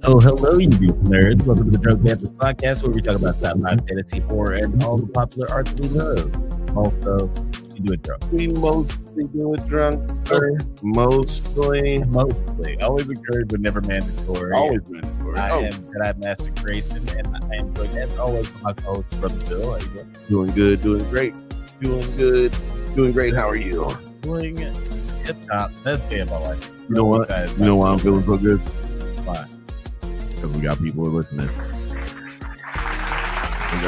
Oh, hello, you beautiful nerds. Welcome to the Drunk Banthas podcast, where we talk about sci-fi, fantasy, horror, and all the popular arts we love. Also, we do it drunk. We mostly do it drunk, sir. Mostly. Always encouraged, but never mandatory. Always mandatory. I am Jedi Master Grayson, and I am joined as always by my co-host, Brother Bill. How you doing? Doing good, doing great. Doing good, doing great. How are you? Doing hip-hop. Best day of my life. You know what? You know why I'm feeling so good? Why? Because we got people listening.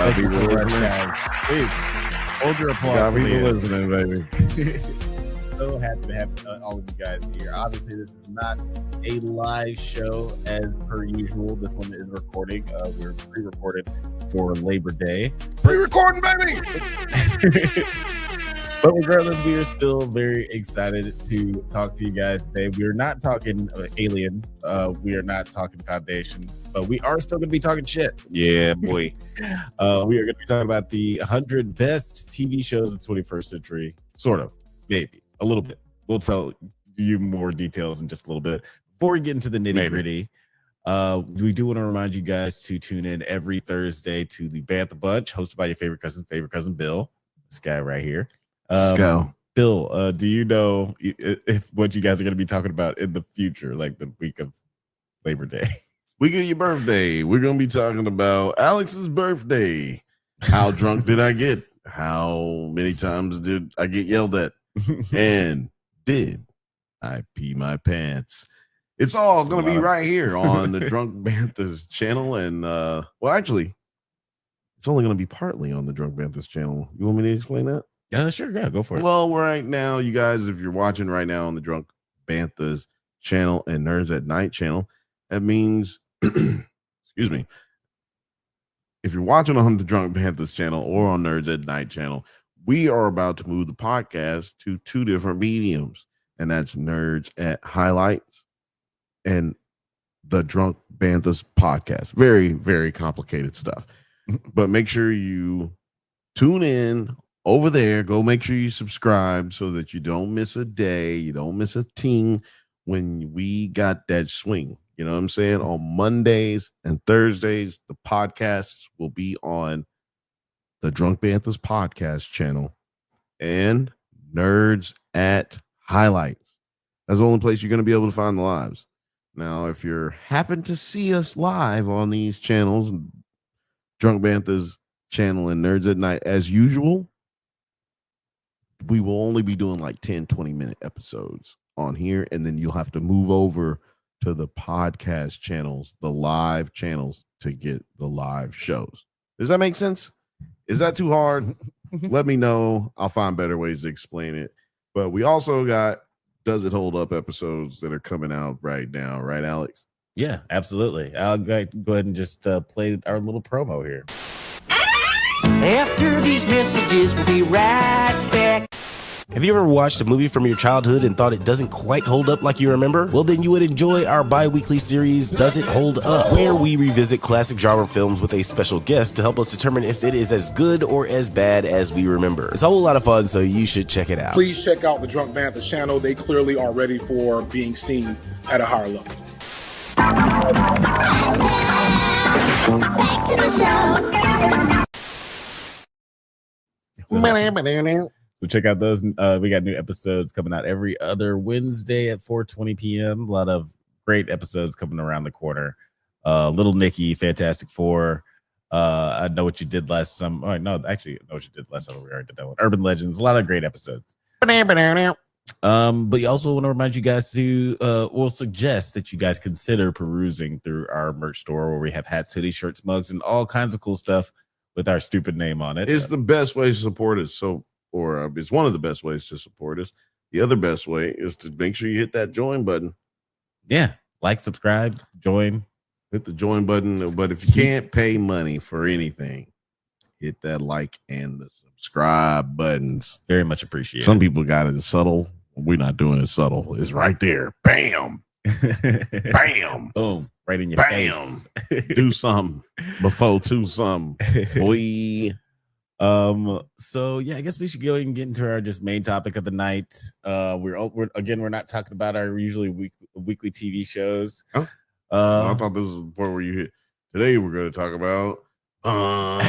Thank you so much, guys. Please, hold your applause. We got people listening, baby. So happy to have all of you guys here. Obviously, this is not a live show as per usual. This one is recording. We're pre-recorded for Labor Day. Pre-recording, baby! But regardless, we are still very excited to talk to you guys today. We are not talking Alien. We are not talking Foundation. But we are still going to be talking shit. Yeah, boy. We are going to be talking about the 100 best TV shows of the 21st century. Sort of. Maybe. A little bit. We'll tell you more details in just a little bit. Before we get into the nitty-gritty, we do want to remind you guys to tune in every Thursday to the Bantha Bunch, hosted by your favorite cousin Bill. This guy right here. Let's go. Bill, do you know if what you guys are going to be talking about in the future, like the week of Labor Day? Week of your birthday. We're going to be talking about Alex's birthday. How drunk did I get? How many times did I get yelled at? And did I pee my pants? It's all going to be right here on the Drunk Banthas channel. And, well, actually, it's only going to be partly on the Drunk Banthas channel. You want me to explain that? Yeah, sure. Yeah, go for it. Well, right now, you guys, if you're watching right now on the Drunk Banthas channel and Nerds at Night channel, that means, excuse me, if you're watching on the Drunk Banthas channel or on Nerds at Night channel, we are about to move the podcast to two different mediums, and that's Nerds at Highlights and the Drunk Banthas podcast. Very, very complicated stuff. But make sure you tune in over there. Go make sure you subscribe so that you don't miss a day. You don't miss a ting when we got that swing. You know what I'm saying? On Mondays and Thursdays, the podcasts will be on the Drunk Banthas podcast channel and Nerds at Highlights. That's the only place you're going to be able to find the lives. Now, if you happen to see us live on these channels, Drunk Banthas channel and Nerds at Night, as usual, we will only be doing like 10, 20-minute episodes on here, and then you'll have to move over to the podcast channels, the live channels, to get the live shows. Does that make sense? Is that too hard? Let me know. I'll find better ways to explain it. But we also got Does It Hold Up episodes that are coming out right now. Right, Alex? Yeah, absolutely. I'll go ahead and just play our little promo here. After these messages, we'll be right back. Have you ever watched a movie from your childhood and thought it doesn't quite hold up like you remember? Well, then you would enjoy our bi-weekly series, Does It Hold Up?, where we revisit classic genre films with a special guest to help us determine if it is as good or as bad as we remember. It's a whole lot of fun, so you should check it out. Please check out the Drunk Banthas channel. They clearly are ready for being seen at a higher level. Back to the show. So check out those. We got new episodes coming out every other Wednesday at 4:20 p.m. A lot of great episodes coming around the corner. Little Nicky, Fantastic Four. I Know What You Did Last Summer. Oh, no, actually, I Know What You Did Last Summer. We already did that one. Urban Legends. A lot of great episodes. But you also want to remind you guys to, we'll suggest that you guys consider perusing through our merch store where we have hats, hoodies, shirts, mugs, and all kinds of cool stuff with our stupid name on it. It's the best way to support us. Or it's one of the best ways to support us. The other best way is to make sure you hit that join button. Yeah. Like, subscribe, join. Hit the join button. But if you can't pay money for anything, hit that like and the subscribe buttons. Very much appreciated. Some people got it subtle. We're not doing it subtle. It's right there. Bam. Bam. Boom. Right in your face. Do something before do something. Boy. So yeah, I guess we should go and get into our just main topic of the night. We're not talking about our usually weekly TV shows. Oh. I thought this was the part where you hit. Today we're going to talk about. No?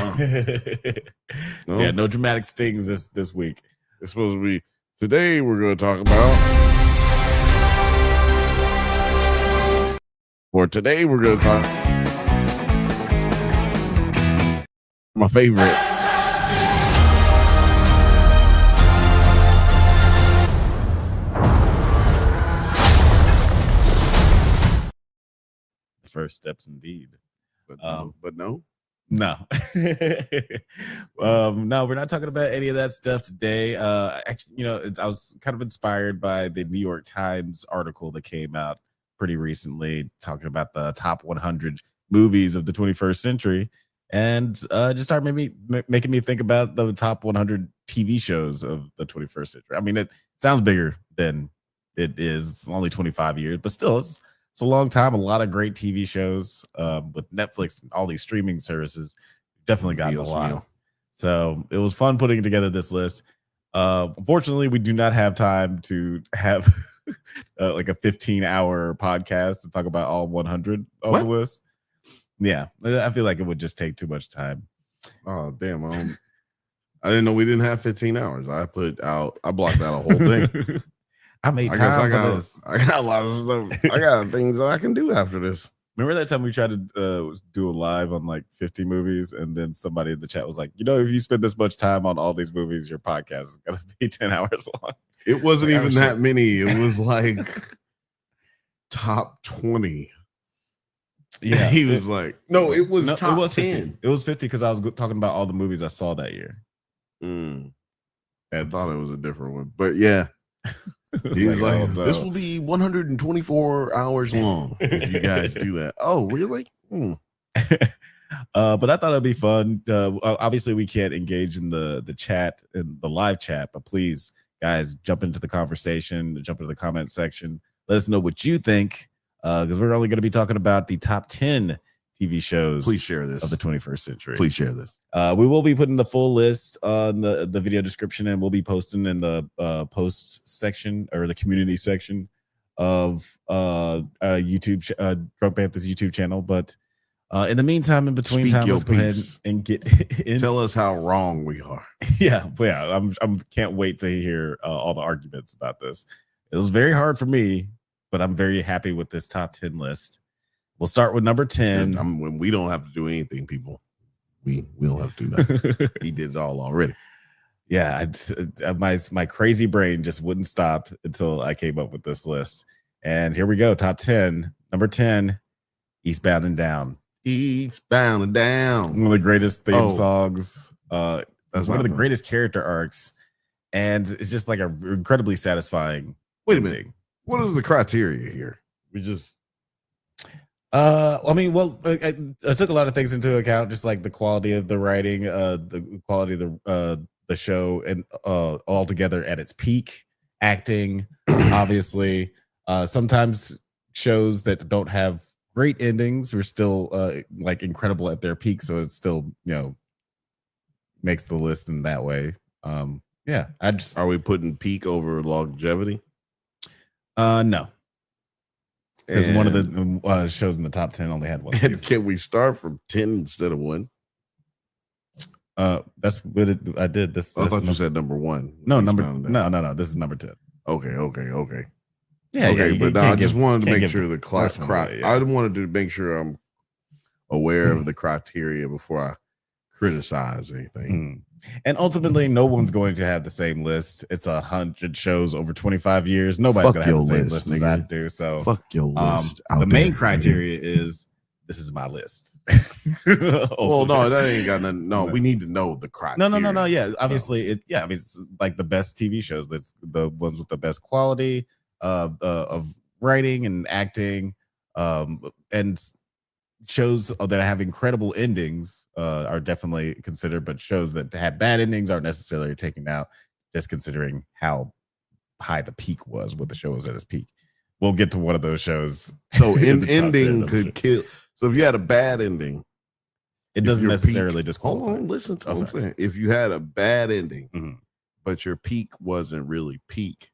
Yeah, no dramatic stings this week. It's supposed to be. Today we're going to talk about. Or today we're going to talk. My favorite. First steps, indeed. But no. No. No, we're not talking about any of that stuff today. Actually, I was kind of inspired by the New York Times article that came out pretty recently talking about the top 100 movies of the 21st century, and just started making me think about the top 100 TV shows of the 21st century. I mean, it sounds bigger than it is. It's only 25 years, but still, it's a long time. A lot of great TV shows with Netflix and all these streaming services. Definitely gotten a lot. So it was fun putting together this list. Unfortunately, we do not have time to have like a 15-hour podcast to talk about all 100 on the list. Yeah, I feel like it would just take too much time. Oh, damn. I didn't know we didn't have 15 hours. I blocked out a whole thing. I made time for this. I got a lot of stuff. I got things that I can do after this. Remember that time we tried to do a live on like 50 movies, and then somebody in the chat was like, if you spend this much time on all these movies, your podcast is going to be 10 hours long. It wasn't even that many. It was like top 20. Yeah. He was like, no, it was top it was 10. 50. It was 50 because I was talking about all the movies I saw that year. I thought it was a different one, but yeah. He's like, oh, no. This will be 124 hours long if you guys do that. Oh, really? But I thought it'd be fun. Obviously, we can't engage in the chat, in the live chat, but please, guys, jump into the conversation, jump into the comment section. Let us know what you think, because we're only going to be talking about the top 10 TV shows. Please share this of the 21st century. Please share this. We will be putting the full list on the video description, and we'll be posting in the posts section or the community section of YouTube, Drunk Banthas YouTube channel. But in the meantime, in between time, let's go ahead and get in. Tell us how wrong we are. Yeah. I'm can't wait to hear all the arguments about this. It was very hard for me, but I'm very happy with this top 10 list. We'll start with number 10. When we don't have to do anything, people. We don't have to do that. He did it all already. Yeah, my crazy brain just wouldn't stop until I came up with this list. And here we go, top 10. Number 10, Eastbound and Down. Eastbound and Down. One of the greatest theme songs. That's one of the greatest character arcs. And it's just like an incredibly satisfying Wait a minute. What is the criteria here? We just... I took a lot of things into account, just like the quality of the writing, the quality of the show, and all together at its peak. Acting, obviously. Sometimes shows that don't have great endings are still like incredible at their peak, so it still makes the list in that way. Are we putting peak over longevity? No. Because one of the shows in the top 10 only had one season. Can we start from 10 instead of 1? That's what I did. I thought you said number 1. No. This is number 10. Okay. Yeah. Okay, but I just wanted to make sure the I wanted to make sure I'm aware of the criteria before I criticize anything. And ultimately, no one's going to have the same list. It's 100 shows over 25 years. Nobody's going to have the same list as I do. So fuck your list. The main criteria is this is my list. Well, no, that ain't got nothing. No, we need to know the criteria. No. Yeah, obviously, it's like the best TV shows. That's the ones with the best quality of writing and acting, and shows that have incredible endings are definitely considered, but shows that have bad endings aren't necessarily taken out, just considering how high the peak was, what the show was at its peak. We'll get to one of those shows. So ending could kill. So if you had a bad ending, it doesn't necessarily disqualify. Hold on, listen to what I'm saying. If you had a bad ending, but your peak wasn't really peak,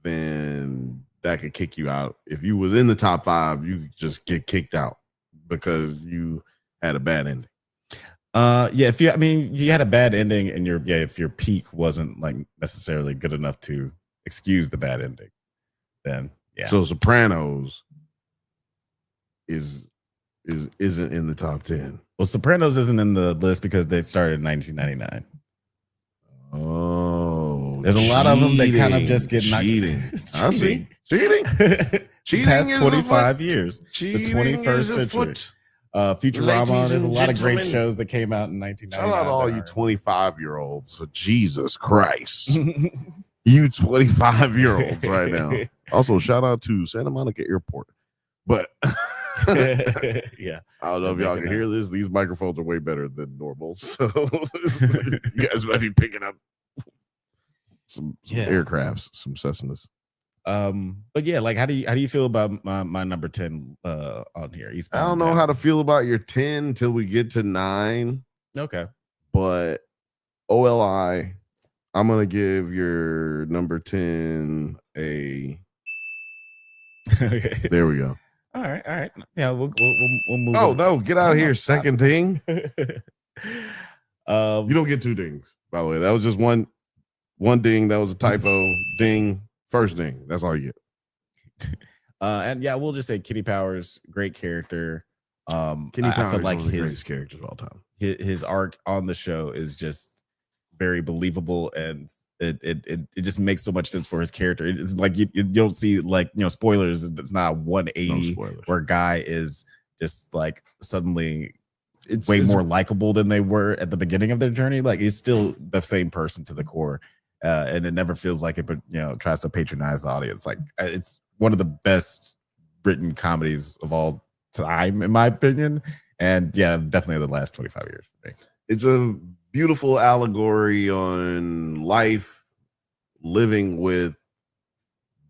then that could kick you out. If you was in the top 5, you could just get kicked out because you had a bad ending. If you had a bad ending and if your peak wasn't like necessarily good enough to excuse the bad ending, then yeah. So Sopranos isn't in the top 10. Well, Sopranos isn't in the list because they started in 1999. Oh, there's a lot of them that kind of just get cheating. knocked. I see cheating. Cheating past is 25 years, cheating the 21st century. Futurama. Ladies There's a and lot of great gentlemen. shows that came out in 1999. Shout out all you 25-year-olds. So Jesus Christ, you 25-year-olds right now. Also, shout out to Santa Monica Airport. But yeah, I don't know if y'all can hear this. These microphones are way better than normal, so you guys might be picking up some aircrafts, some Cessnas. But yeah, like how do you feel about my number 10 on here? I don't know how to feel about your 10 until we get to 9. Okay, but OLI, I'm gonna give your number 10 a. Okay. There we go. All right. Yeah, we'll move. Oh on. no, get out of here! Stop. Second ding. You You don't get 2 dings, by the way. That was just one ding. That was a typo. Ding. First ding. That's all you get. And yeah, we'll just say Kitty Powers, great character. Kenny Powers I feel like is one of the his greatest characters of all time. his arc on the show is just very believable, and it just makes so much sense for his character. It's like you don't see, like, spoilers. It's not 180 where a guy is just like suddenly it's more likable than they were at the beginning of their journey. Like, he's still the same person to the core, and it never feels like it, but tries to patronize the audience. Like, it's one of the best written comedies of all time, in my opinion. And yeah, definitely the last 25 years for me. It's a beautiful allegory on life, living with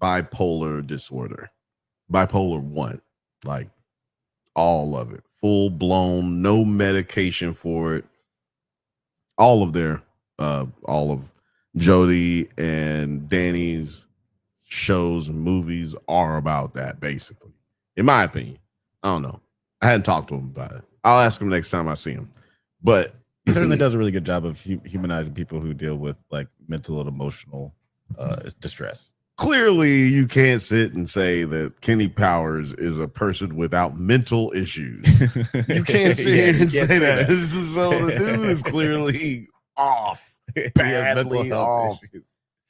bipolar disorder, bipolar 1, like all of it, full blown, no medication for it. All of Jody and Danny's shows and movies are about that, basically, in my opinion. I don't know. I hadn't talked to him about it. I'll ask him next time I see him. But he certainly does a really good job of humanizing people who deal with like mental and emotional distress. Clearly, you can't sit and say that Kenny Powers is a person without mental issues. You can't sit here and say that. So the dude is clearly off, badly off.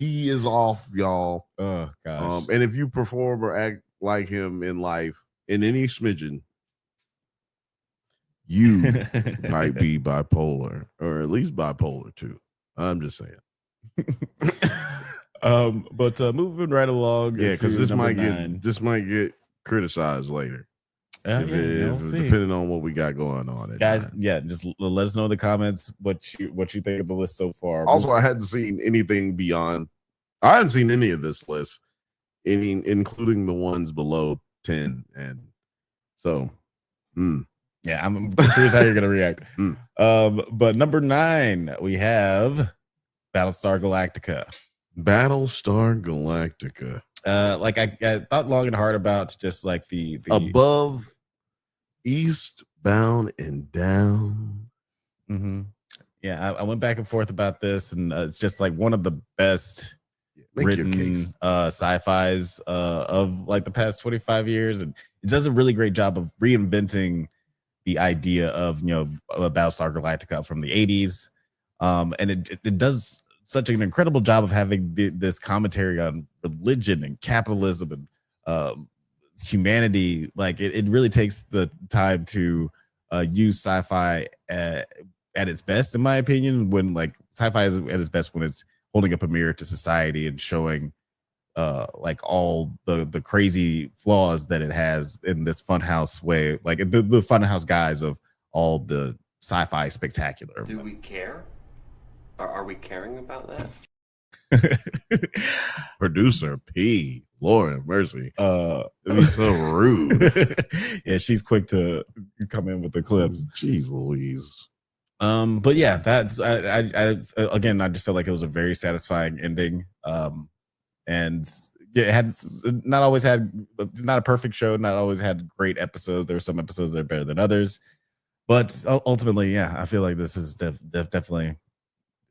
He is off, y'all. Oh gosh. And if you perform or act like him in life in any smidgen, you might be bipolar, or at least bipolar 2. I'm just saying. But moving right along, yeah, because this might get criticized later. We'll see. Depending on what we got going on, guys. 9. Yeah, just let us know in the comments what you think of the list so far. Also, I hadn't seen anything beyond. I hadn't seen any of this list, including the ones below 10, and so. Yeah, I'm curious how you're gonna react. But number 9, we have Battlestar Galactica. Battlestar Galactica. Like I thought long and hard about just like the above Eastbound and Down. Mm-hmm. Yeah, I went back and forth about this, and it's just like one of the best written sci-fis of like the past 25 years, and it does a really great job of reinventing the idea of Battlestar Galactica from the 80s, and it does such an incredible job of having this commentary on religion and capitalism and humanity. Like it really takes the time to use sci-fi at its best, in my opinion. When like sci-fi is at its best when it's holding up a mirror to society and showing like all the crazy flaws that it has in this funhouse way, like the funhouse guys of all the sci-fi spectacular. Do we care? Are we caring about that? Producer P, Lord have mercy. It'd be so rude. Yeah, she's quick to come in with the clips. Jeez Louise. But yeah, that's I again, I just felt like it was a very satisfying ending. And it had not always had, not a perfect show, not always had great episodes. There were some episodes that are better than others, but ultimately, yeah, I feel like this is definitely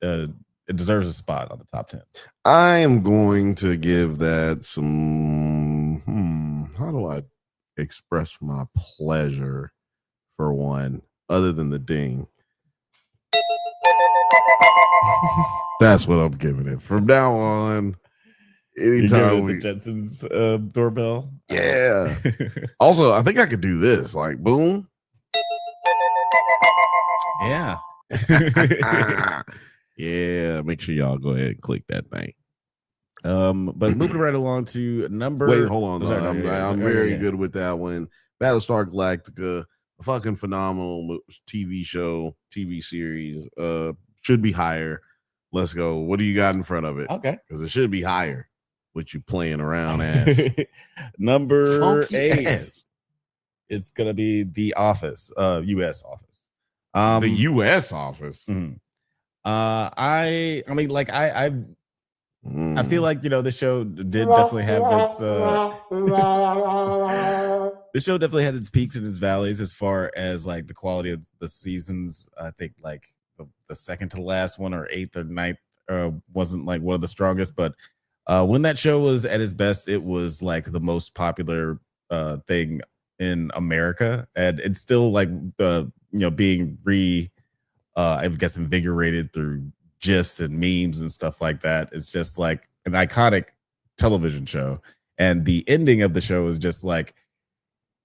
it deserves a spot on the top 10. I am going to give that some. How do I express my pleasure for one, other than the ding? That's what I'm giving it from now on. Anytime the Jetsons doorbell. Yeah. Also, I think I could do this. Like, boom. Yeah. Yeah. Make sure y'all go ahead and click that thing. But moving right along to number. Wait, hold on. Sorry, I'm very good with that one. Battlestar Galactica, a fucking phenomenal TV show, TV series. Should be higher. Let's go. What do you got in front of it? Okay. Because it should be higher. What you playing around ass. Number Funky 8. ass. It's gonna be The Office, U.S. Office. The U.S. Office. Mhm. I mean, like I feel like the show did definitely have its the show definitely had its peaks and its valleys as far as like the quality of the seasons. I think like the second to last one or 8th or 9th wasn't like one of the strongest, but when that show was at its best, it was like the most popular thing in America, and it's still like being I guess invigorated through gifs and memes and stuff like that. It's just like an iconic television show, and the ending of the show is just like,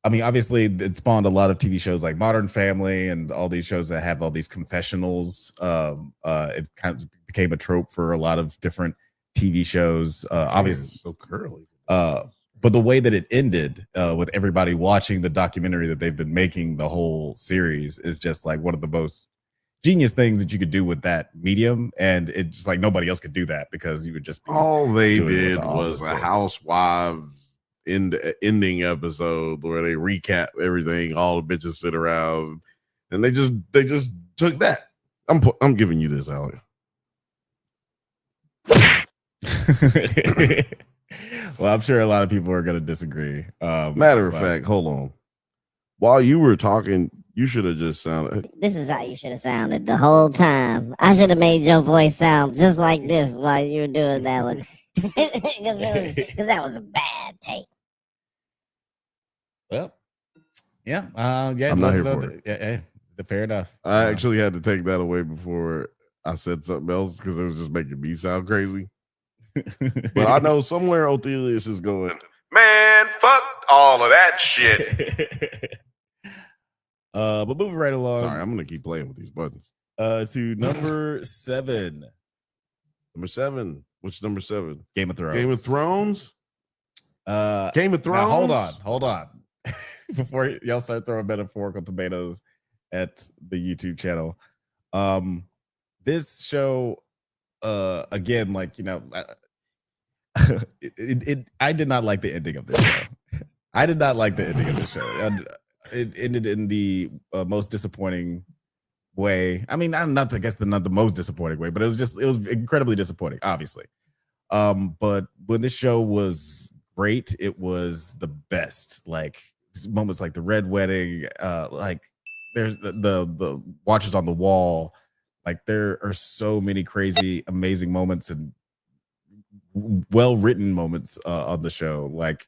I mean, obviously it spawned a lot of TV shows like Modern Family and all these shows that have all these confessionals. It kind of became a trope for a lot of different TV shows. Obviously, so curly. But the way that it ended, with everybody watching the documentary that they've been making the whole series, is just like one of the most genius things that you could do with that medium. And it's just like nobody else could do that because you would just be all they doing did what the was Office a did. Housewives ending episode where they recap everything. All the bitches sit around, and they just took that. I'm giving you this, Alex. Well, I'm sure a lot of people are going to disagree. Matter of fact, hold on. While you were talking, you should have just sounded. This is how you should have sounded the whole time. I should have made your voice sound just like this while you were doing that one. Because that was a bad take. Well, yeah, yeah. I'm not here for it. Yeah, fair enough. I actually had to take that away before I said something else because it was just making me sound crazy. But I know somewhere Othelius is going, man, fuck all of that shit. But moving right along. Sorry, I'm gonna keep playing with these buttons. To number 7. Number 7. Which number 7? Game of Thrones. Game of Thrones. Game of Thrones. Now, hold on. Before y'all start throwing metaphorical tomatoes at the YouTube channel, this show, again, like I did not like the ending of this show. I did not like the ending of the show. It ended in the most disappointing way. I mean, not the most disappointing way, but it was incredibly disappointing, obviously. But when this show was great, it was the best. Like moments like the Red Wedding, like there's the Watchers on the Wall. Like there are so many crazy, amazing moments and well-written moments on the show. Like,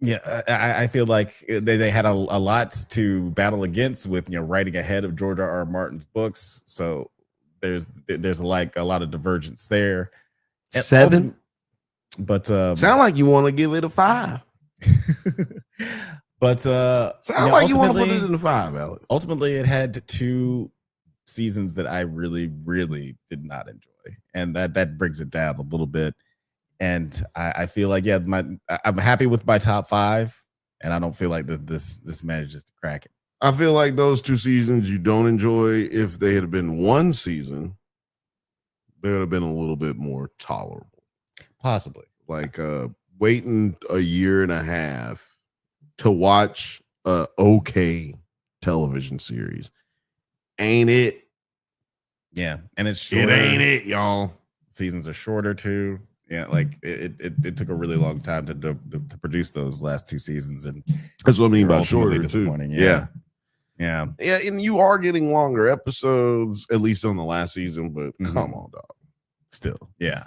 yeah, I feel like they had a lot to battle against with writing ahead of George R.R. Martin's books. So there's like a lot of divergence there. 7, but sound like you want to give it a 5. But sound like you want to put it in a 5, Alex. Ultimately, it had 2 seasons that I really, really did not enjoy, and that brings it down a little bit. And I feel like I'm happy with my top 5, and I don't feel like this manages to crack it. I feel like those 2 seasons you don't enjoy. If they had been 1 season, they would have been a little bit more tolerable. Possibly. Like waiting a year and a half to watch a okay television series. Ain't it? Yeah. And it's shorter. It ain't it, y'all. Seasons are shorter too. Yeah, like it took a really long time to produce those last 2 seasons, and That's what I mean they were by ultimately shorter too. disappointing. Yeah. Yeah. And you are getting longer episodes, at least on the last season. But come on, dog. Still, yeah.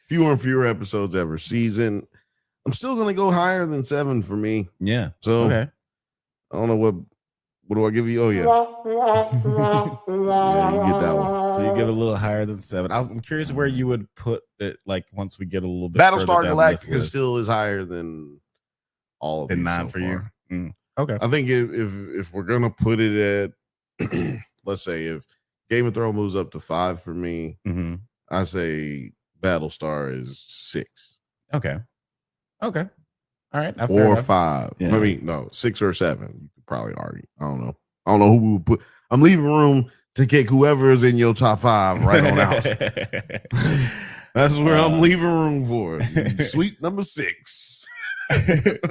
Fewer and fewer episodes every season. I'm still gonna go higher than 7 for me. Yeah. So Okay. I don't know what do I give you? Oh yeah, yeah, you get that one. So you give it a little higher than 7. I'm curious where you would put it. Like once we get a little bit Battlestar further down this Galactica list. still is higher than all of And these 9 so for you. far. Okay. I think if we're gonna put it at, let's say if Game of Thrones moves up to 5 for me, I say Battlestar is 6. Okay. All right. Or 5. Yeah. I mean, no, 6 or 7. You could probably argue. I don't know who we would put. I'm leaving room to kick whoever is in your top 5 right on out. That's where I'm leaving room for. Sweet number 6.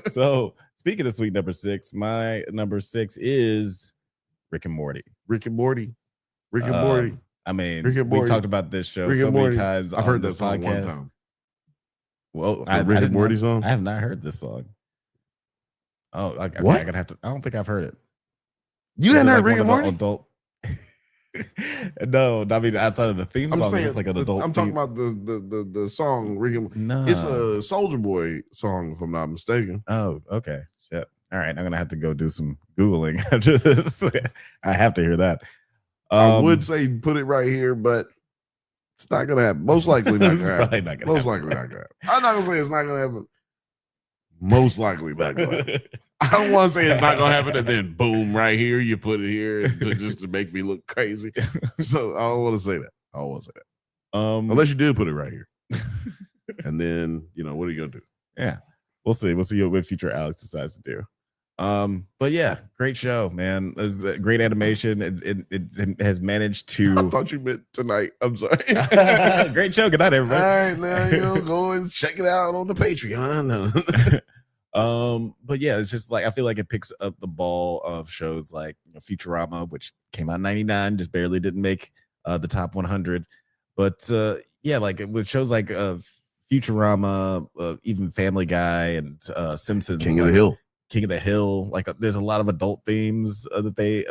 So speaking of sweet number 6, my number 6 is Rick and Morty. Rick and Morty. I mean, Rick and we Morty. talked about this show Rick so and many Morty. times. I've on heard that this song one podcast. time. Well, The Rick and Morty song? I have not heard this song. Oh, okay, What? I'm gonna have to. I don't think I've heard it. You Is hadn't it heard like Rick and one of Morty? the adult? No, I mean outside of the theme I'm song, saying it's like an adult. I'm talking theme. about the song Rick and No, It's a Soldier Boy song, if I'm not mistaken. Oh, okay. Shit. All right, I'm gonna have to go do some googling after this. I have to hear that. I would say put it right here, but it's not gonna happen. Most likely not It's gonna happen. probably not gonna Most happen. likely not gonna happen. I'm not gonna say it's not gonna happen. Most likely not gonna happen. I don't want to say it's not gonna happen, and then boom, right here, you put it here just to make me look crazy. So I don't want to say that. I don't want to say that. Unless you did put it right here. And then, what are you gonna do? Yeah, we'll see. We'll see what future Alex decides to do. But yeah, great show, man. It's great animation. It has managed I to. thought you meant tonight. I'm sorry. Great show. Good night, everybody. All right, now go and check it out on the Patreon. But yeah, it's just like I feel like it picks up the ball of shows like Futurama, which came out in '99, just barely didn't make the top 100. But yeah, like with shows like Futurama, even Family Guy and Simpsons, King of the Hill. Like there's a lot of adult themes that they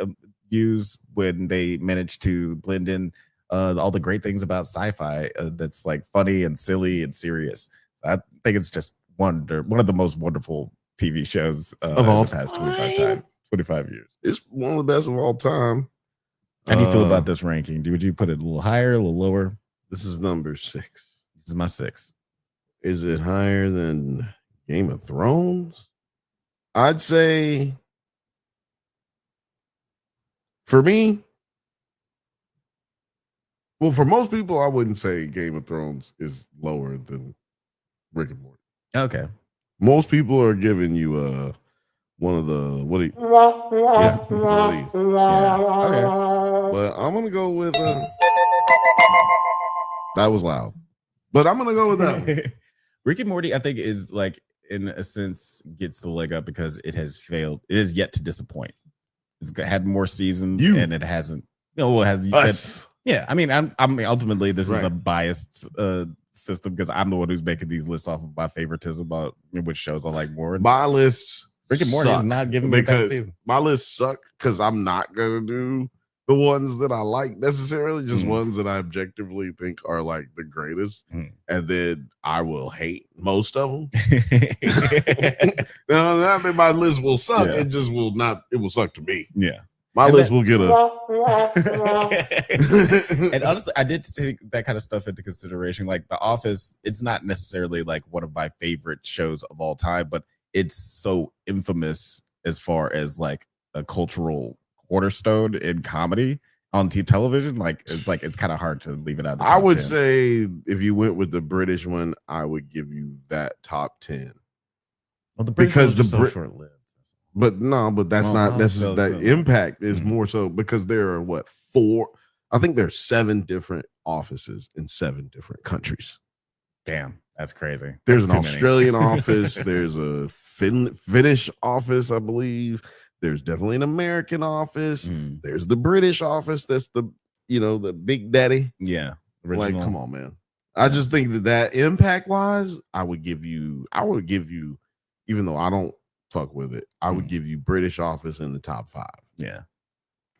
use when they manage to blend in all the great things about sci-fi that's like funny and silly and serious. So I think it's just one of the most wonderful TV shows of all the past 25 years. It's one of the best of all time. How do you feel about this ranking? Would you put it a little higher, a little lower? This is number 6. This is my 6. Is it higher than Game of Thrones? I'd say for me, well, for most people, I wouldn't say Game of Thrones is lower than Rick and Morty. Okay. Most people are giving you one of the Okay. But I'm gonna go with that was loud. But I'm gonna go with that one. Rick and Morty, I think, is like in a sense gets the leg up because it has failed. It is yet to disappoint. It's had more seasons and it hasn't. Well, it has. Us. Yeah, I mean, I'm ultimately this is a biased system because I'm the one who's making these lists off of my favoritism about which shows I like more. My lists, Rick and Morty is not giving me that season. My lists suck because I'm not gonna do the ones that I like necessarily, just ones that I objectively think are like the greatest, and then I will hate most of them. Now, not that my list will suck, it just will not. It will suck to me. Yeah. My list will get a. And honestly, I did take that kind of stuff into consideration. Like The Office, it's not necessarily like one of my favorite shows of all time, but it's so infamous as far as like a cultural cornerstone in comedy on television. Like it's kind of hard to leave it out of the top I would 10. say if you went with the British one, I would give you that top 10. Well, the British because was so short-lived. But that's not necessarily that impact is more so because there are 4. I think there's 7 different offices in 7 different countries. Damn, that's crazy. There's an Australian office. There's a Finnish office, I believe. There's definitely an American office. There's the British office. That's the the Big Daddy. Yeah, original. Like, come on, man. I just think that impact wise, I would give you, even though I don't fuck with it, I would give you British Office in the top 5. Yeah.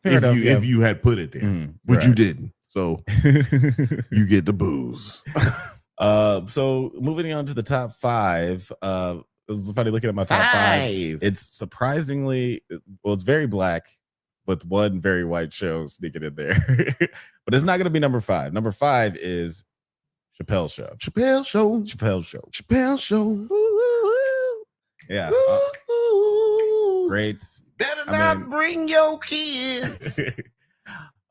If you had put it there, which you didn't. So you get the booze. So moving on to the top 5. It's funny looking at my top 5. It's surprisingly, well, it's very black with one very white show sneaking in there. But it's not going to be number 5. Number 5 is Chappelle's Show. Chappelle Show. Chappelle's Show. Chappelle Show. Yeah. Great. Better bring your kids.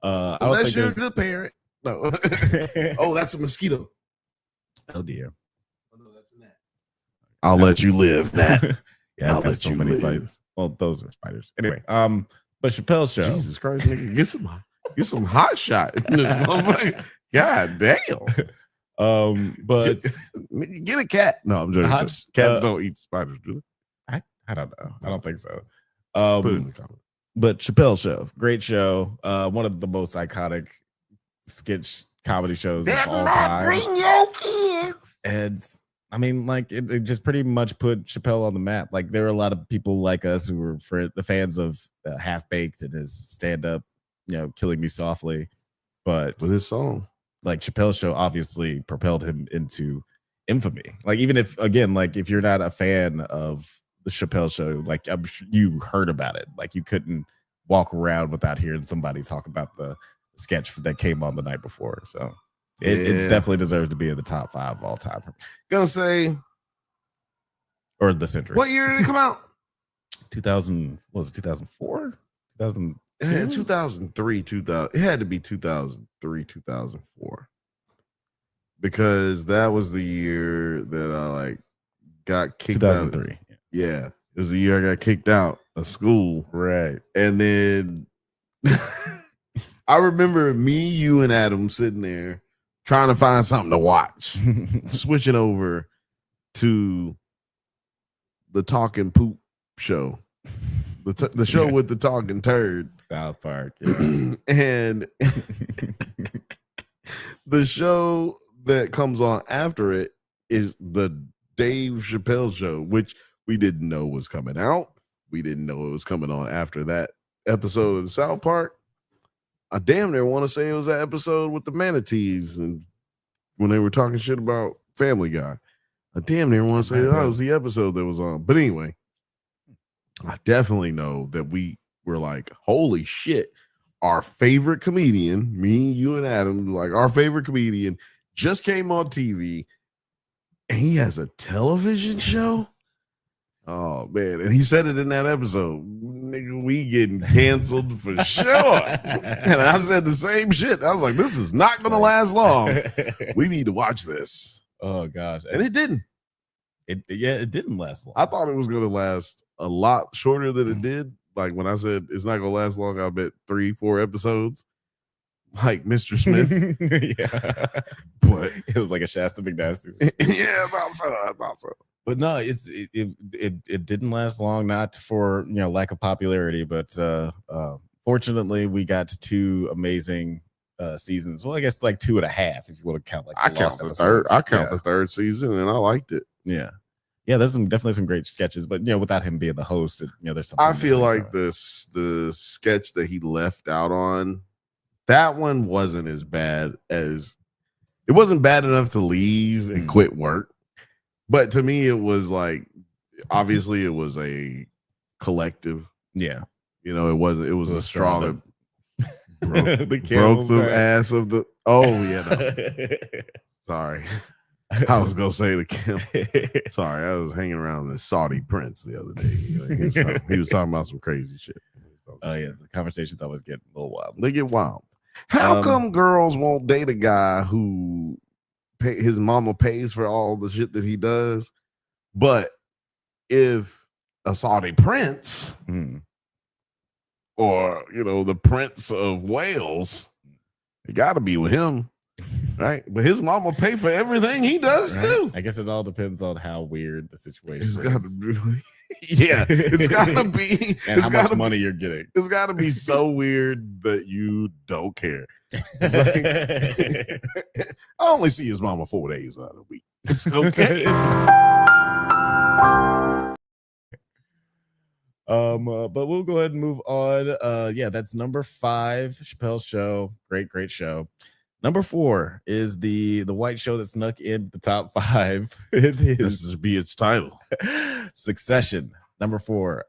I don't Unless think you're a good parent. No. Oh, that's a mosquito. Oh dear. Oh, no, that's an ant. I'll let you live, Nat. Yeah, I'll let so you many live. fights. Well, those are spiders. Anyway, but Chappelle's Show. Jesus Christ, nigga, get some hot shot in this motherfucker. God damn. But get a cat. No, I'm joking. Cats don't eat spiders, do I don't know. I don't think so. they? Put it in the comments. But Chappelle's Show, great show. One of the most iconic sketch comedy shows of all time. Bring your kids. And I mean, like it just pretty much put Chappelle on the map. Like there were a lot of people like us who were for the fans of Half Baked and his stand up, Killing Me Softly. But With his song, like Chappelle's Show obviously propelled him into infamy. Like even if you're not a fan of the Chappelle Show, like I'm sure you heard about it. Like you couldn't walk around without hearing somebody talk about the sketch that came on the night before. So it's definitely deserves to be in the top 5 of all time. Gonna say, or the century. what year did it come out? 2000, was it 2004? 2002? 2003, 2000. It had to be 2003, 2004. Because that was the year that I got kicked 2003. out. Yeah. It was the year I got kicked out of school. Right. And then I remember me, you, and Adam sitting there trying to find something to watch, switching over to the Talking Poop show, the show with the talking turd, South Park, yeah. and the show that comes on after it is the Dave Chappelle Show, which we didn't know was coming out. We didn't know it was coming on after that episode of the South Park. I damn near want to say it was that episode with the manatees and when they were talking shit about Family Guy. I damn near want to say that was the episode that was on. But anyway, I definitely know that we were like, holy shit, our favorite comedian, me, you, and Adam, like our favorite comedian just came on TV and he has a television show. Oh man, and he said it in that episode. Nigga, we getting canceled for sure. And I said the same shit. I was like, this is not gonna last long. We need to watch this. Oh gosh. And it didn't. It didn't last long. I thought it was gonna last a lot shorter than it did. Like when I said it's not gonna last long, I bet 3-4 episodes. Like Mr. Smith. Yeah. But it was like a Shasta McNasty. Yeah, I thought so. But no, it didn't last long, not for lack of popularity, but fortunately we got to 2 amazing seasons. Well, I guess like 2.5 if you want to count like I count the third. I count the third season, and I liked it. Yeah, there's definitely some great sketches, but without him being the host, there's something. I feel like the sketch that he left out on that one wasn't as bad as it wasn't bad enough to leave and quit work. But to me, it was like, obviously it was a collective. Yeah. It was a straw that broke camel's the back. ass of the, oh yeah. No. Sorry. I was going to say the camel. Sorry. I was hanging around the Saudi prince the other day. He was talking about some crazy shit. Oh yeah. The conversations always get a little wild. They get wild. How come girls won't date a guy who his mama pays for all the shit that he does? But if a Saudi prince or, the Prince of Wales, you got to be with him. right? But his mom will pay for everything he does too. I guess it all depends on how weird the situation It's got is. to be, yeah. It's got to be, and how much gotta money be, you're getting. It's got to be so weird that you don't care. It's like, I only see his mama 4 days out of the week. It's okay. But we'll go ahead and move on. Yeah, that's number 5, Chappelle's Show. Great show. Number 4 is the white show that snuck in the top 5. It is This is be its title. Succession. Number 4.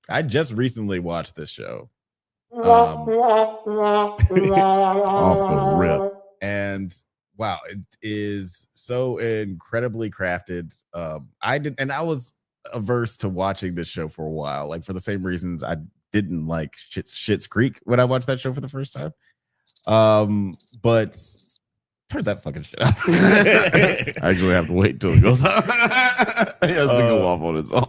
I just recently watched this show. Off the rip. And wow, it is so incredibly crafted. I was averse to watching this show for a while, like for the same reasons I didn't like Schitt's Creek when I watched that show for the first time. But turn that fucking shit off. I actually have to wait till it goes off. It has to go off on its own.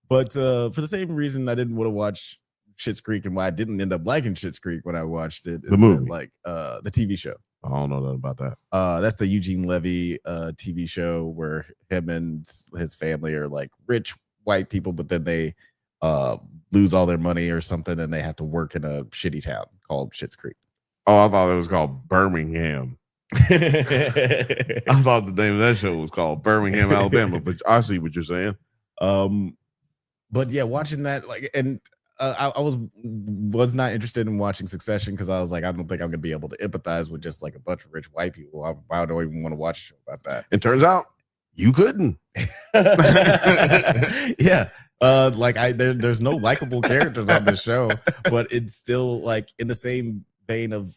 But for the same reason I didn't want to watch Schitt's Creek and why I didn't end up liking Schitt's Creek when I watched it, the movie, like the TV show. I don't know nothing about that. That's the Eugene Levy TV show where him and his family are like rich white people, but then they lose all their money or something, and they have to work in a shitty town called Schitt's Creek. Oh, I thought it was called Birmingham. I thought the name of that show was called Birmingham, Alabama, but I see what you're saying. But yeah, watching that, like, and I was not interested in watching Succession because I was like, I don't think I'm gonna be able to empathize with just like a bunch of rich white people. Why do I even want to watch a show about that? It turns out you couldn't. Yeah. Like there's no likable characters on this show, but it's still like in the same vein of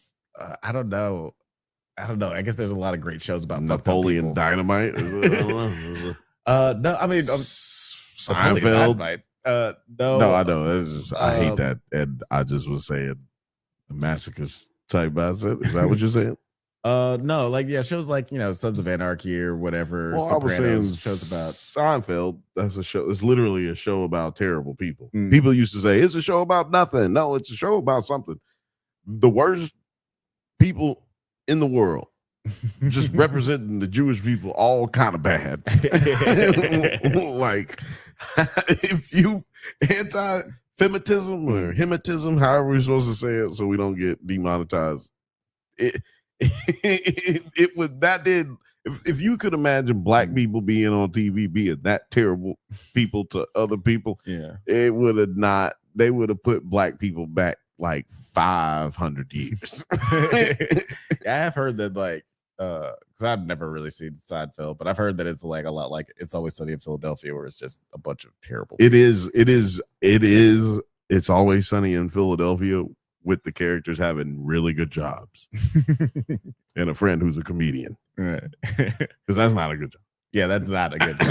I don't know. I guess there's a lot of great shows about Napoleon Dynamite. No, I mean Seinfeld. No, I know. I hate that, and I just was saying the masochist type mindset. Is that what you're saying? No, like shows like Sons of Anarchy or whatever. Well, Sopranos, I was saying shows about Seinfeld. That's a show. It's literally a show about terrible people. People used to say it's a show about nothing. No, it's a show about something. The worst people in the world, just representing the Jewish people, all kind of bad. Like, if you anti-Semitism or Hemitism, however we're supposed to say it, so we don't get demonetized. If you could imagine black people being on TV being that terrible people to other people, they would have put black people back like 500 years. I've heard that because I've never really seen Seinfeld, but I've heard that it's like a lot like It's Always Sunny in Philadelphia, where it's just a bunch of terrible people. It's Always Sunny in Philadelphia with the characters having really good jobs and a friend who's a comedian, right? Because that's not a good job. Yeah, that's not a good job.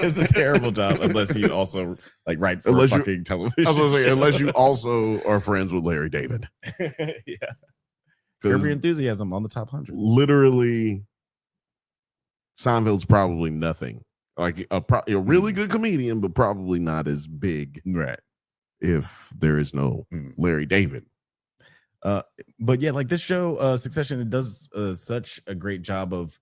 It's a terrible job unless you also write for fucking television. I was gonna say, unless you also are friends with Larry David. Yeah. Curb Your Enthusiasm on the top 100. Literally, Seinfeld's probably nothing. Like a really good comedian, but probably not as big, right? If there is no Larry David. But yeah, like this show, Succession, it does such a great job of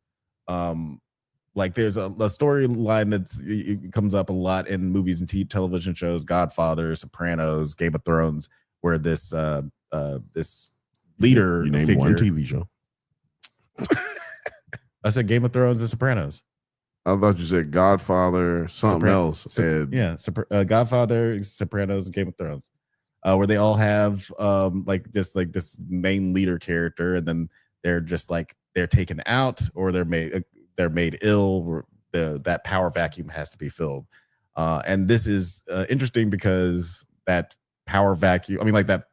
like there's a storyline it comes up a lot in movies and television shows, Godfather, Sopranos, Game of Thrones, where this this leader you named figure, one TV show. I said Game of Thrones and Sopranos. I thought you said Godfather, something else. Godfather, Sopranos, and Game of Thrones, where they all have this main leader character, and then they're just like they're taken out or they're made ill. Or that power vacuum has to be filled, and this is interesting because that power vacuum. I mean, like that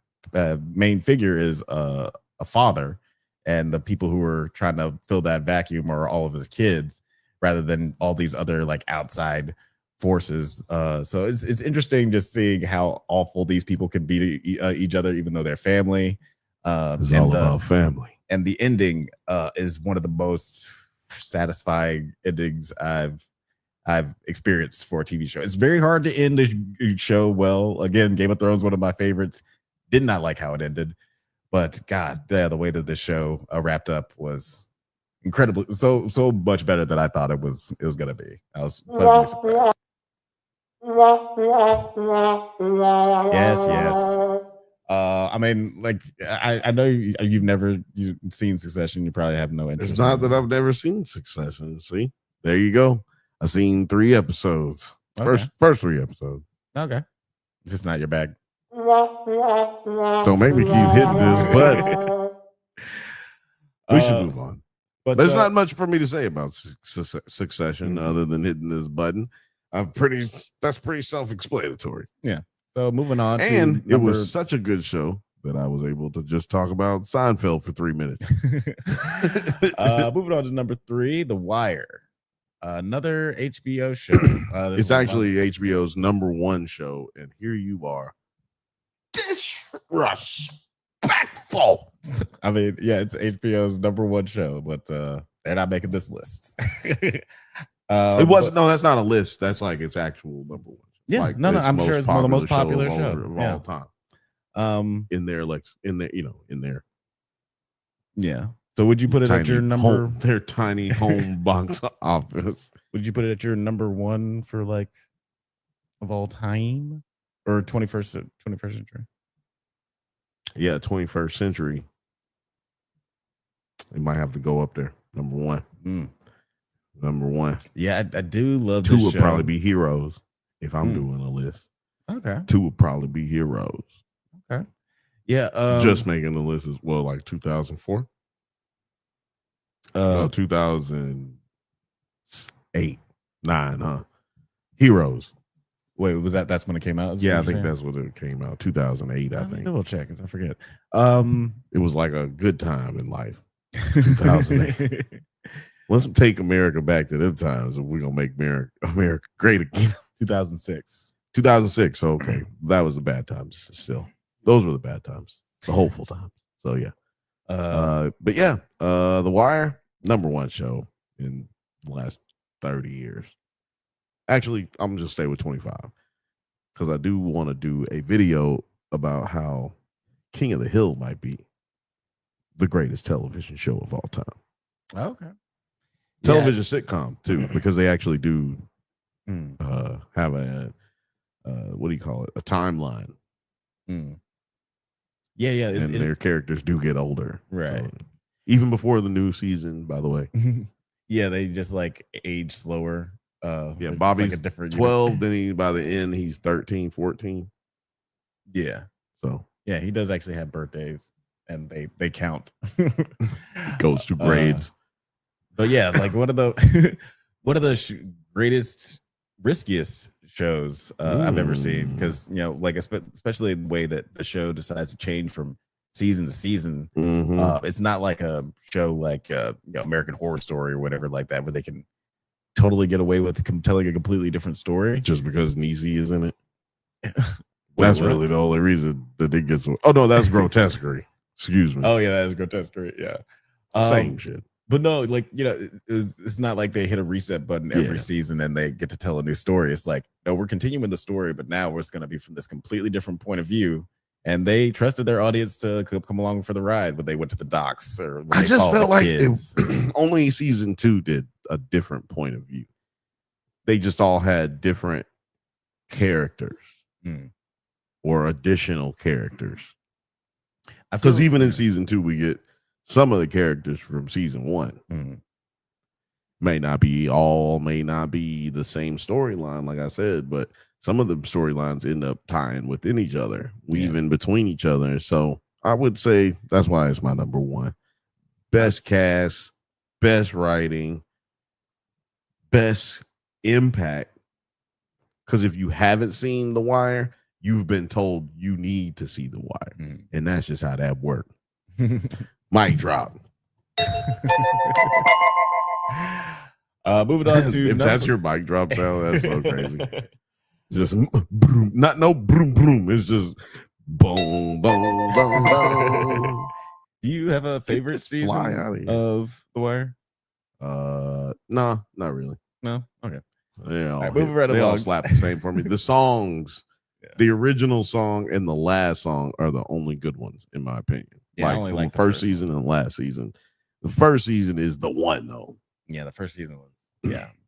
main figure is a father, and the people who are trying to fill that vacuum are all of his kids, rather than all these other like outside forces. So it's interesting just seeing how awful these people can be to each other, even though they're family. It's all about family. And the ending is one of the most satisfying endings I've experienced for a TV show. It's very hard to end a show well. Again, Game of Thrones, one of my favorites. Did not like how it ended. But God, yeah, the way that this show wrapped up was incredibly so much better than I thought it was gonna be. I was pleasantly surprised. Yes. I mean, like I know you've never seen Succession. You probably have no interest. It's not that I've never seen Succession. See, there you go. I've seen 3 episodes. Okay. First 3 episodes. Okay, it's just not your bag. Don't make me keep hitting this button. We should move on. But there's not much for me to say about Succession other than hitting this button. That's pretty self-explanatory. Yeah. So moving on, and it was such a good show that I was able to just talk about Seinfeld for 3 minutes. Moving on to number 3, The Wire, another HBO show. It's actually HBO's number 1 show, and here you are, disrespectful. I mean, yeah, it's HBO's number 1 show, but they're not making this list. It wasn't. No, that's not a list. That's like its actual number 1. Yeah, like, no, I'm sure it's one of the most popular shows of all time. In their yeah. So would you put it at your number? Their tiny home box office. Would you put it at your number 1 for like of all time or 21st century? Yeah, 21st century. It might have to go up there. Number 1. Number 1. Yeah, I do love 2 this would show. probably be Heroes if I'm doing a list. Okay. 2 would probably be Heroes. Okay. Yeah. Just making the list as well, like 2004. 2008, 9, huh? Heroes. Wait, was that's when it came out? Yeah, I think that's when it came out. 2008, I think. Double check, because I forget. It was like a good time in life. 2008. Let's take America back to them times, and we're gonna make America great again. 2006. 2006. So okay, that was the bad times. Still, those were the bad times, the hopeful times. So yeah. But yeah, The Wire, number 1 show in the last 30 years. Actually, I'm just stay with 25 because I do want to do a video about how King of the Hill might be the greatest television show of all time. Okay. Television sitcom too, because they actually do have a what do you call it? A timeline. Yeah. And their characters do get older. Right. So, even before the new season, by the way. Yeah, they just like age slower. Yeah, Bobby's like a different 12, then by the end he's 13, 14. Yeah. So yeah, he does actually have birthdays and they count. Goes to grades. But yeah, like one of the greatest, riskiest shows I've ever seen, because like especially the way that the show decides to change from season to season. It's not like a show like American Horror Story or whatever like that, where they can totally get away with telling a completely different story just because Niecy is in it. That's really the only reason that it gets. Oh no, that's grotesquerie. Excuse me. Oh yeah, that is grotesquerie. Yeah, same shit. But no, like it's not like they hit a reset button every season and they get to tell a new story. It's like, no, we're continuing the story, but now it's going to be from this completely different point of view. And they trusted their audience to come along for the ride when they went to the docks. Or when I they just felt like only season 2 did a different point of view. They just all had different characters or additional characters. Because even in season 2, we get some of the characters from season 1. May not be the same storyline, like I said, but some of the storylines end up tying within each other, weaving between each other. So I would say that's why it's my number 1. Best cast, best writing, best impact. Because if you haven't seen The Wire, you've been told you need to see The Wire. And that's just how that worked. Mic drop. Moving on to if that's your mic drop sound, that's so crazy. Just broom, not no broom broom. It's just boom boom boom boom. Do you have a favorite season of The Wire? No, not really. No, okay. Yeah, they all slap the same for me. The songs, the original song and the last song are the only good ones in my opinion. Yeah, I like only from like the the first first season and last season. The first season is the one though. Yeah, the first season was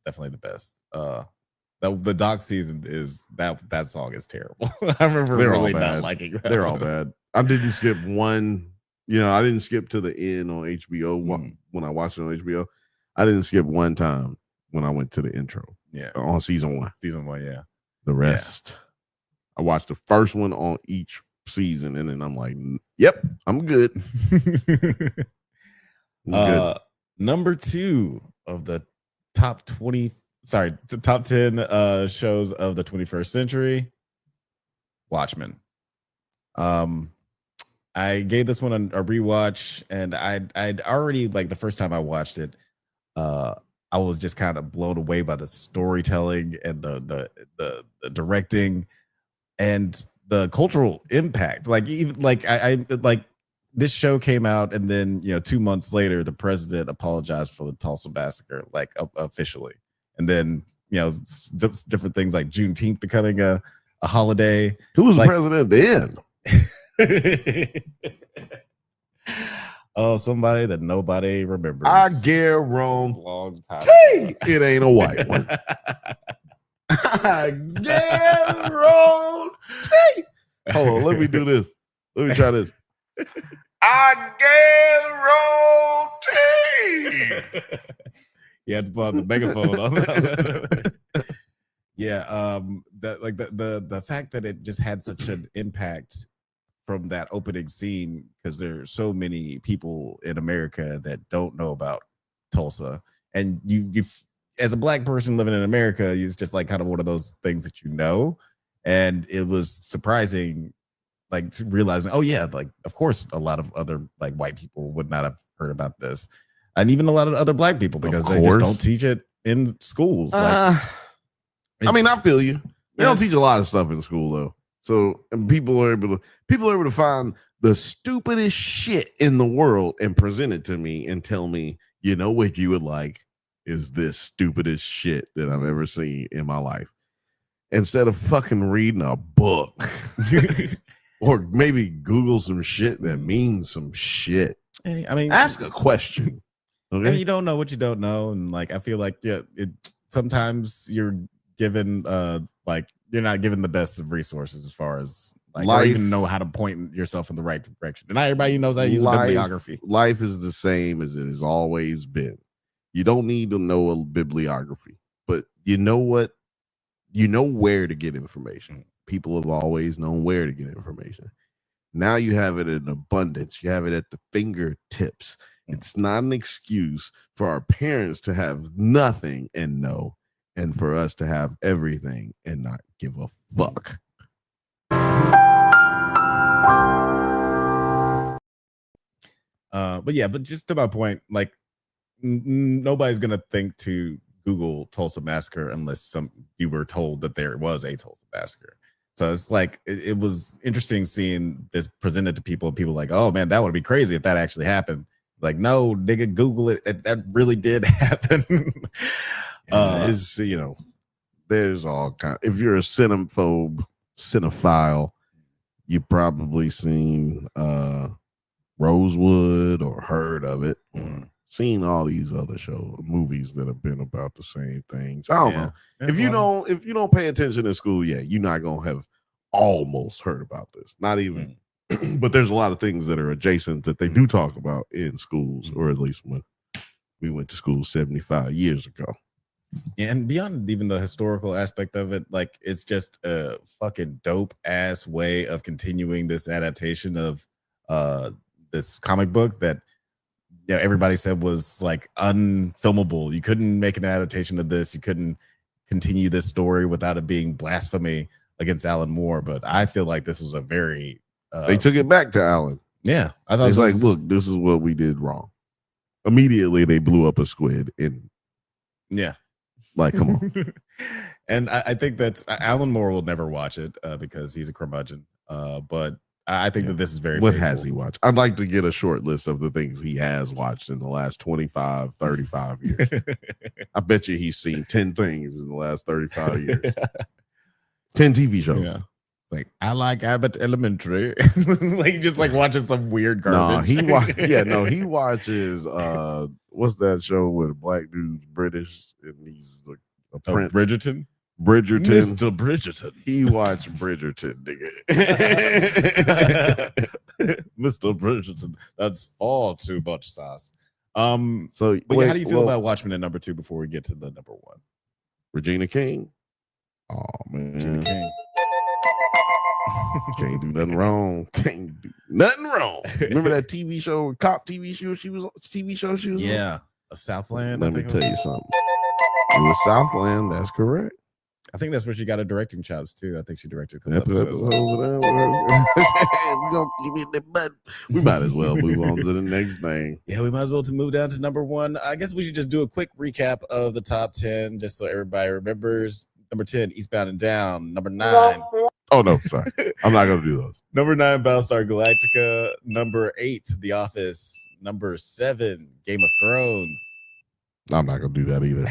definitely the best. The Doc season is that song is terrible. I remember They're really all not bad. liking that. They're all bad. I didn't skip one. You know, I didn't skip to the end on HBO when I watched it on HBO. I didn't skip one time when I went to the intro. Yeah, on season 1. Season 1, yeah. The rest, I watched the first one on each season, and then I'm like, "Yep, I'm good." I'm good. Number 2 of the top 10 shows of the 21st century, Watchmen. I gave this one a rewatch, and I'd already, like, the first time I watched it, I was just kind of blown away by the storytelling and the directing and the cultural impact. Like, even like I like this show came out, and then 2 months later, the president apologized for the Tulsa massacre, like officially, and then different things like Juneteenth becoming a holiday. Who was like, the president then? Oh, somebody that nobody remembers. I guarantee long time it ain't a white one. I guarantee. Hold on, let me do this. Let me try this. I guarantee. You had to put on the megaphone on that. Yeah, the fact that it just had such an impact from that opening scene, because there's so many people in America that don't know about Tulsa, and you as a Black person living in America, it's just like kind of one of those things that and it was surprising, like, to realizing, oh yeah, like, of course a lot of other, like, white people would not have heard about this, and even a lot of other Black people, because they just don't teach it in schools. I mean, I feel you. They don't teach a lot of stuff in school though. So, and people are able to find the stupidest shit in the world and present it to me and tell me, you know what you would like is this stupidest shit that I've ever seen in my life. Instead of fucking reading a book or maybe Google some shit that means some shit. Hey, I mean, ask a question. Okay. You don't know what you don't know. And like, I feel like, sometimes you're given, like, you're not given the best of resources as far as like, or even know how to point yourself in the right direction. And not everybody knows how to use bibliography. Life is the same as it has always been. You don't need to know a bibliography, but you know what? You know where to get information. People have always known where to get information. Now you have it in abundance. You have it at the fingertips. It's not an excuse for our parents to have nothing and know, and for us to have everything and not give a fuck. But just to my point, like, nobody's gonna think to Google Tulsa Massacre unless you were told that there was a Tulsa Massacre. So it's like it was interesting seeing this presented to people, and people like, oh man, that would be crazy if that actually happened. Like, no, nigga, Google it. That really did happen. It's, there's all kind. If you're a cinephile, you've probably seen Rosewood or heard of it, or seen all these other movies that have been about the same things. I don't know. If you don't pay attention in school, you're not gonna have almost heard about this. Not even. But there's a lot of things that are adjacent that they do talk about in schools, or at least when we went to school 75 years ago. And beyond even the historical aspect of it, like, it's just a fucking dope ass way of continuing this adaptation of this comic book that everybody said was like unfilmable. You couldn't make an adaptation of this. You couldn't continue this story without it being blasphemy against Alan Moore. But I feel like this was a very they took it back to Alan. Yeah, I thought it's like, look, this is what we did wrong. Immediately, they blew up a squid, and like, come on. And I think that Alan Moore will never watch it because he's a curmudgeon. But I think that this is very. What has he watched? I'd like to get a short list of the things he has watched in the last 25, 35 years. I bet you he's seen 10 things in the last 35 years. 10 TV shows. Yeah. It's like, I like Abbott Elementary. Like just like watching some weird No, garbage. he watches what's that show with a black dude's British and he's like a Oh, prince. Bridgerton. Bridgerton. Mr. Bridgerton. He watched Bridgerton, nigga. Mr. Bridgerton. That's far too much sauce. So But how do you feel about Watchmen at number 2 before we get to the number 1? Regina King? Oh man. Regina King. Can't do nothing wrong. Can't do nothing wrong. Remember that TV show, cop TV show she was on? Yeah. A Southland. Let me tell you something. It was Southland, that's correct. I think that's where she got her directing chops too. I think she directed a couple Episodes episodes. of that. We gonna give it the button. We might as well move on to the next thing. Yeah, we might as well to move down to number 1. I guess we should just do a quick recap of the top 10 just so everybody remembers. Number 10, Eastbound and Down. Number 9. Oh no, sorry. I'm not gonna do those. Number 9, Battlestar Galactica. Number 8, The Office. Number 7, Game of Thrones. I'm not gonna do that either.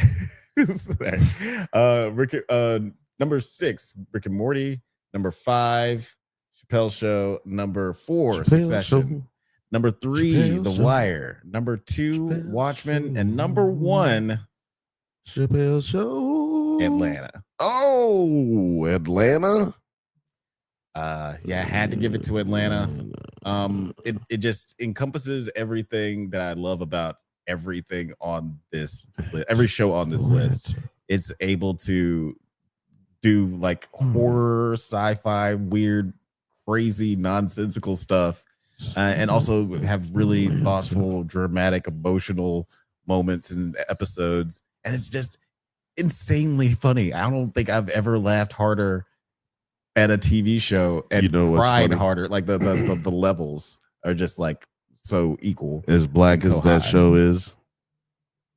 Number 6, Rick and Morty. Number 5, Chappelle's Show. Number 4, Succession. Number 3, Chappelle's The Show. Wire. Number 2, Chappelle's Watchmen. Show. And number 1, Chappelle Show. Atlanta. Oh, Atlanta. Yeah, I had to give it to Atlanta. It just encompasses everything that I love about everything on this every show on this list. It's able to do like horror, sci-fi, weird, crazy, nonsensical stuff, and also have really thoughtful, dramatic, emotional moments and episodes. And it's just insanely funny. I don't think I've ever laughed harder at a TV show and cried harder. Like the levels are just like so equal. As black as that show is,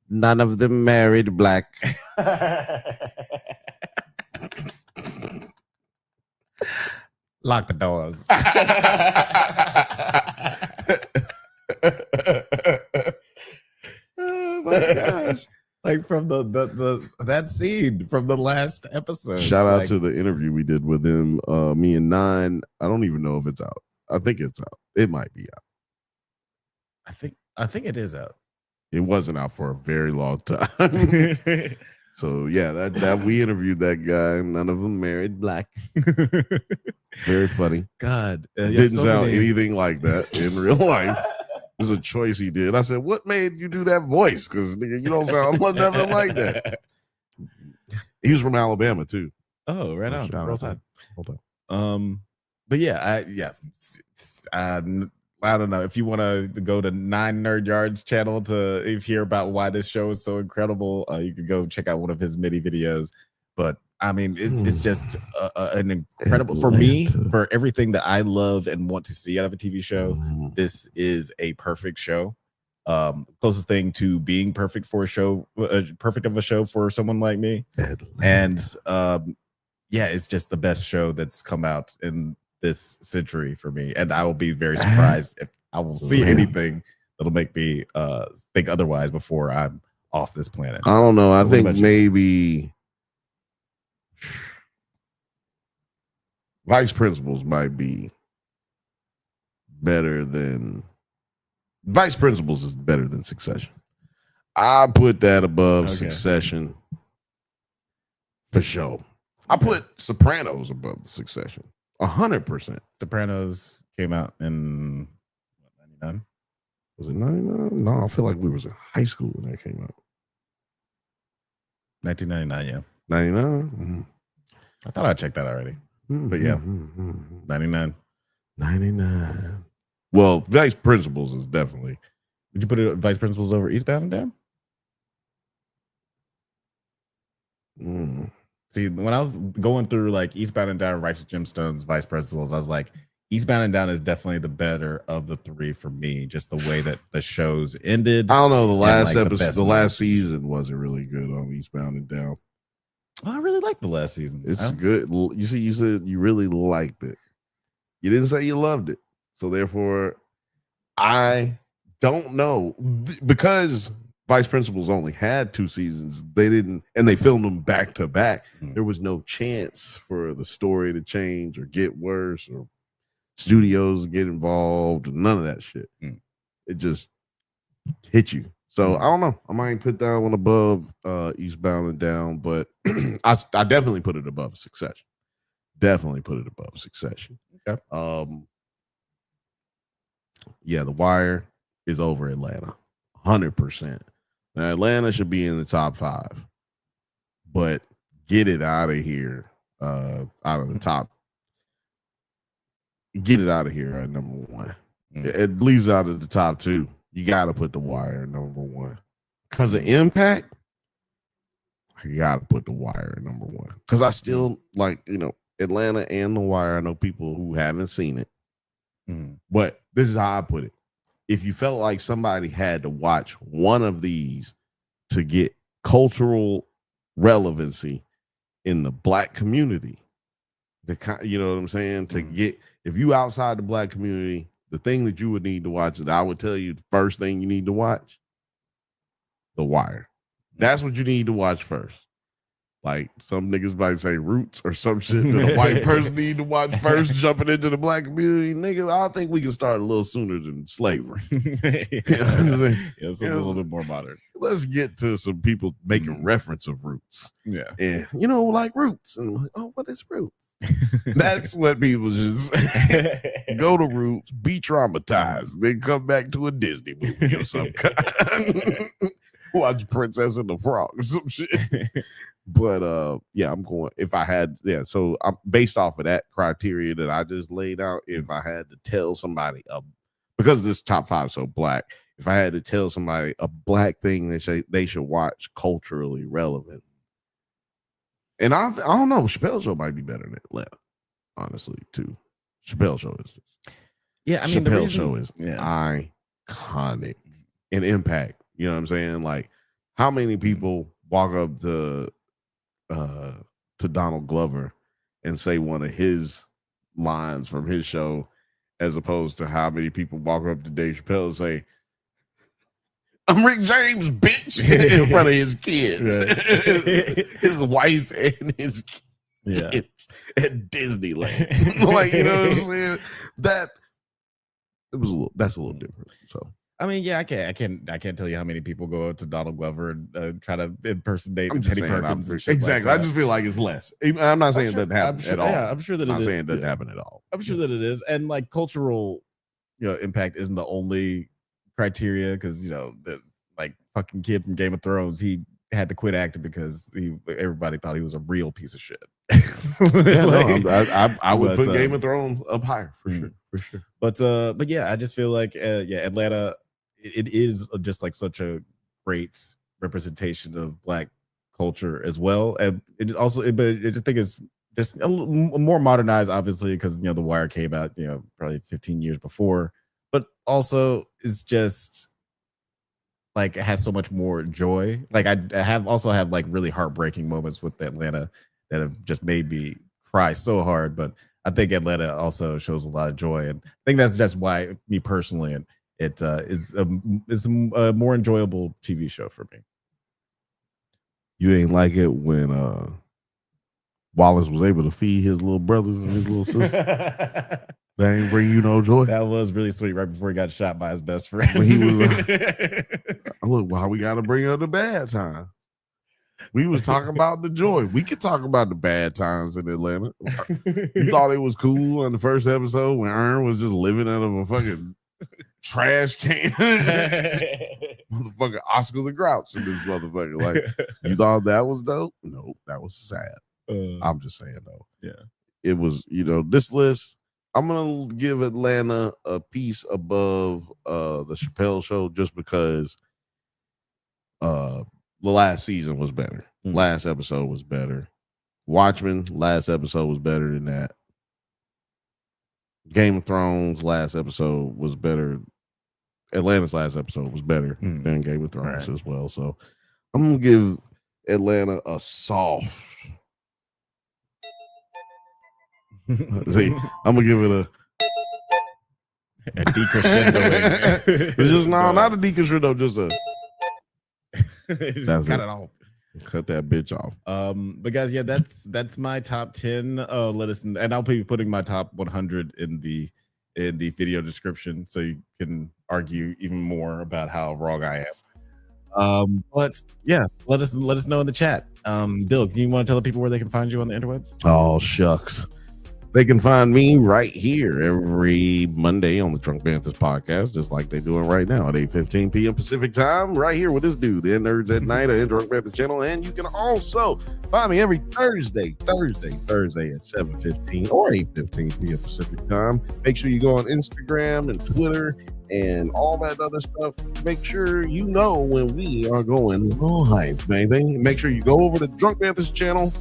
none of them married black. Lock the doors. Oh my gosh. Like from the that scene from the last episode. Shout out like, to the interview we did with him, me and Nine. I don't even know if it's out. I think it's out. It might be out. I think it is out. It wasn't out for a very long time. So yeah, that we interviewed that guy. None of them married black. Very funny. God, didn't sound anything like that in real life. It was a choice he did. I said, "What made you do that voice? Because nigga, you don't sound nothing like that." He was from Alabama too. Oh, right on. Shout Roll out to Tide. him. Hold on. But yeah, I don't know if you want to go to 9 Nerd Yards channel to hear about why this show is so incredible. You could go check out one of his MIDI videos. But I mean, it's just an incredible for me, for everything that I love and want to see out of a TV show. This is a perfect show. Closest thing to being perfect for a show, perfect of a show for someone like me. And yeah, it's just the best show that's come out in this century for me, and I will be very surprised if I will see anything that'll make me think otherwise before I'm off this planet. I don't know. I think maybe Vice Principals might be better than Vice Principals is better than Succession. I put that above Succession for sure. I put Sopranos above Succession. 100%. Sopranos came out in 99. Was it 99? No, I feel like we was in high school when that came out. 1999, yeah. 99? Mm-hmm. I thought I checked that already. But yeah, 99. 99. Well, Vice Principals is definitely. Would you put it Vice Principals over Eastbound and Down? See, when I was going through like Eastbound and Down, Righteous Gemstones, Vice Principals, I was like, Eastbound and Down is definitely the better of the 3 for me. Just the way that the shows ended. I don't know. The last like, episode, the last season wasn't really good on Eastbound and Down. Oh, I really liked the last season. It's good. You see, you said you really liked it. You didn't say you loved it. So therefore, I don't know, because Vice Principals only had 2 seasons. They didn't, and they filmed them back to back. There was no chance for the story to change or get worse or studios get involved. None of that shit. It just hit you. So I don't know. I might put that one above Eastbound and Down, but I definitely put it above Succession. Definitely put it above Succession. Okay. Yeah, The Wire is over Atlanta, 100%. Now, Atlanta should be in the top 5, but get it out of here, out of the top. Get it out of here at number 1. At least out of the top 2. You got to put The Wire at number 1. Because of impact, you got to put The Wire at number 1. Because I still like, Atlanta and The Wire. I know people who haven't seen it. But this is how I put it. If you felt like somebody had to watch one of these to get cultural relevancy in the Black community, you know what I'm saying? To get, if you outside the Black community, the thing that you would need to watch, that I would tell you the first thing you need to watch, The Wire. That's what you need to watch first. Like some niggas might say Roots or some shit that a white person need to watch first, jumping into the Black community. Nigga, I think we can start a little sooner than slavery. It's a little bit more modern. Let's get to some people making reference of Roots. Yeah. And, like Roots. And I'm like, oh, what is Roots? That's what people just go to Roots, be traumatized, then come back to a Disney movie or some kind. Watch Princess and the Frog or some shit. But I'm going, if I had, so I'm based off of that criteria that I just laid out. If I had to tell somebody, because this top 5 is so Black, if I had to tell somebody a Black thing that they should watch culturally relevant, and I don't know, Chappelle Show might be better than Atlanta, honestly, too. Chappelle Show is just, Chappelle Show is iconic and impact. You know what I'm saying? Like, how many people walk up to Donald Glover and say one of his lines from his show, as opposed to how many people walk up to Dave Chappelle and say, I'm Rick James, bitch, in front of his kids, his wife and his kids at Disneyland. Like, you know what I'm saying? That's a little different. So I mean, I can't tell you how many people go up to Donald Glover and try to impersonate Teddy Perkins. Exactly. I just feel like it's less. I'm not saying it doesn't happen at all. Yeah, I'm sure that I'm not saying it doesn't happen at all. I'm sure that it is. And like cultural, impact isn't the only criteria, because like fucking kid from Game of Thrones, he had to quit acting because everybody thought he was a real piece of shit. I would put Game of Thrones up higher for sure. But yeah, I just feel like Atlanta, it is just like such a great representation of Black culture as well, and it also, but I think it's just a more modernized, obviously, because The Wire came out probably 15 years before, but also it's just like it has so much more joy. Like I have like really heartbreaking moments with Atlanta that have just made me cry so hard, but I think Atlanta also shows a lot of joy, and I think that's just why, me personally, and it is a more enjoyable TV show for me. You ain't like it when Wallace was able to feed his little brothers and his little sisters? That ain't bring you no joy. That was really sweet. Right before he got shot by his best friend. When he was look, why we got to bring up the bad times? We was talking about the joy. We could talk about the bad times in Atlanta. You thought it was cool in the first episode when Ern was just living out of a fucking trash can. Motherfucking Oscar the Grouch in this motherfucker. Like, you thought that was dope? No, that was sad. I'm just saying though. Yeah. It was, this list, I'm gonna give Atlanta a piece above the Chappelle Show just because the last season was better. Last episode was better. Watchmen, last episode was better than that. Game of Thrones, last episode was better. Atlanta's last episode was better than Game of Thrones as well. So I'm gonna give Atlanta a soft. See, I'm gonna give it a decrescendo. It's just not a decrescendo, just a That's cut it. it off. Cut that bitch off. But guys, yeah, that's my top 10. Let us, and I'll be putting my top 100 in the video description, so you can argue even more about how wrong I am. But yeah, let us know in the chat. Bill, do you want to tell the people where they can find you on the interwebs? Oh, shucks. They can find me right here every Monday on the Drunk Banthas podcast, just like they're doing right now at 8:15 p.m. Pacific time, right here with this dude, the Nerds at Night and Drunk Banthas channel. And you can also find me every Thursday at 7:15 or 8:15 p.m. Pacific time. Make sure you go on Instagram and Twitter and all that other stuff. Make sure you know when we are going live, baby. Make sure you go over to the Drunk Banthas channel.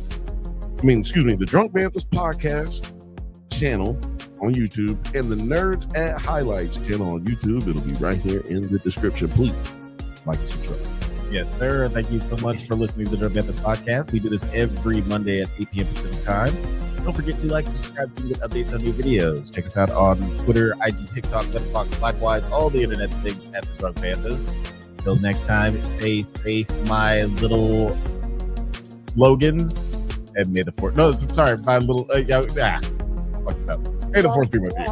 The Drunk Banthas podcast channel on YouTube and the Nerds at Highlights channel on YouTube. It'll be right here in the description. Please like and subscribe. Yes, sir. Thank you so much for listening to the Drunk Banthas podcast. We do this every Monday at 8 p.m. Pacific time. Don't forget to like and subscribe so you get updates on new videos. Check us out on Twitter, IG, TikTok, Letterboxd, likewise, all the internet things at the Drunk Banthas. Until next time, stay safe, my little Logans. And may the force. No, sorry, my little. Fucked it up. May the force be with you.